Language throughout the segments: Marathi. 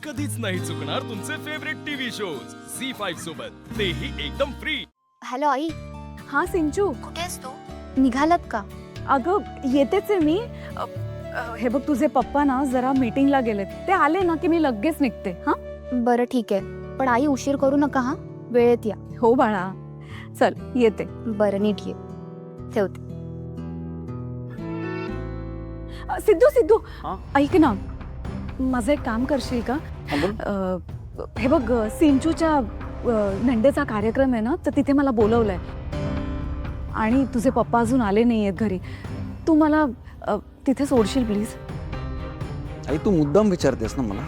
कधीच नाही चुकणार तुमचे फेवरेट टीव्ही शोज झी5 सोबत, तेही एकदम फ्री. हॅलो आई, हा सिंचू, कुठेस तू? निघालात का? अगं येतेच आहे मी. हे बघ, तुझे पप्पा ना जरा मीटिंगला गेलेत. ते आले ना की मी लगेच निघते. हा बरं ठीक आहे, पण आई उशीर करू नका हा, वेळेत या. हो बाळा, चल येते. बरं नीट ये, ठेवते. सिद्धू सिद्धू, हा? ऐक ना, माझं एक काम करशील का? हा, बोल. हे बघ, सिंचूच्या नंदेचा कार्यक्रम आहे ना, तर तिथे मला बोलवलंय आणि तुझे पप्पा अजून आले नाही आहेत घरी. तू मला तिथे सोडशील प्लीज? आई, तू मुद्दाम विचारतेस ना मला.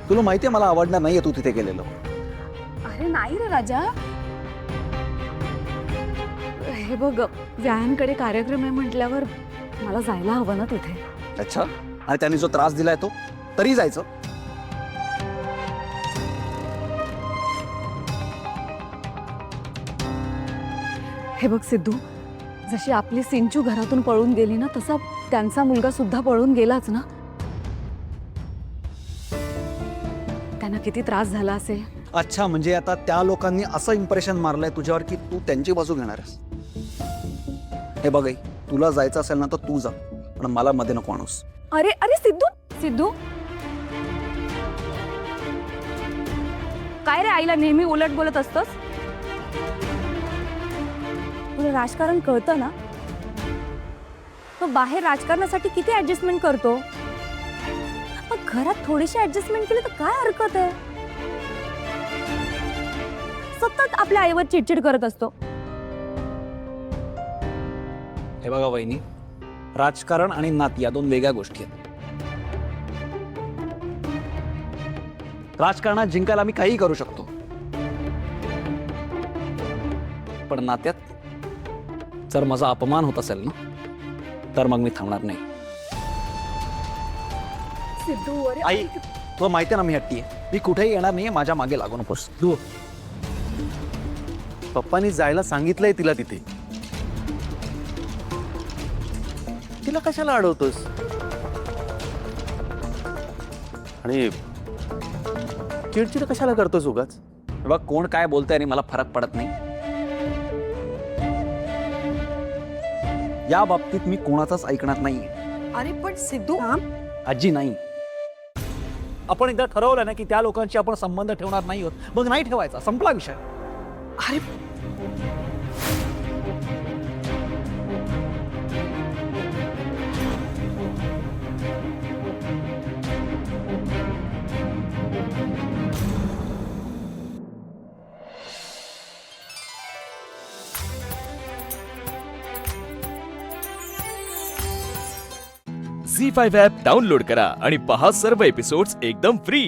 तुला माहितीये मला आवडणार नाहीये तू तिथे गेलेलं. अरे नाही रे राजा, हे बघ, व्यायांकडे कार्यक्रम आहे म्हटल्यावर मला जायला हवं ना तिथे. अच्छा, आणि त्यांनी जो त्रास दिलाय तो तरी जायचं? हे बघ सिद्धू, जशी आपली सिंचू घरातून पळून गेली ना, तसा त्यांचा मुलगा सुद्धा पळून गेलाच ना. त्यांना किती त्रास झाला असेल. अच्छा, म्हणजे आता त्या लोकांनी असं इम्प्रेशन मारलंय तुझ्यावर की तू त्यांची बाजू घेणार आहेस. हे बघ आई, तुला जायचं असेल ना तर तू जा, पण मला मध्ये नको आणूस. अरे अरे सिद्धू सिद्धू, काय रे, आईला नेहमी उलट बोलत असतोस? तुला राजकारण कळतं ना? तो बाहेर राजकारणासाठी किती ऍडजस्टमेंट करतो, मग घरात थोडीशी ऍडजस्टमेंट केली तर काय हरकत आहे? सतत आपल्या आईवर चिडचिड करत असतो. हे बघा वहिनी, राजकारण आणि नाती या दोन वेगळ्या गोष्टी आहेत. राजकारणात जिंकायला आम्ही काही करू शकतो, पण नात्यात जर माझा अपमान होत असेल ना, तर मग मी थांबणार नाही. सिद्धू, अरे आई, तुला माहिती आहे ना मी हट्टी आहे. मी कुठेही येणार नाहीये, माझ्या मागे लागू नकोस. तू पप्पानी जायला सांगितलंय तिला तिथे, तिला कशाला अडवतोस? आणि चिडचिड कशाला करतोस उगाच? बघ, कोण काय बोलतंय आणि मला फरक पडत नाही. या बाबतीत मी कोणाचाच ऐकणार नाहीये. अरे पण सिद्धू, आजी नाही. आपण एकदा ठरवलं ना की त्या लोकांशी आपण संबंध ठेवणार नाही आहोत, मग नाही ठेवायचा, संपला विषय. अरे झी5 ॲप डाउनलोड करा आणि पहा सर्व एपिसोड्स एकदम फ्री.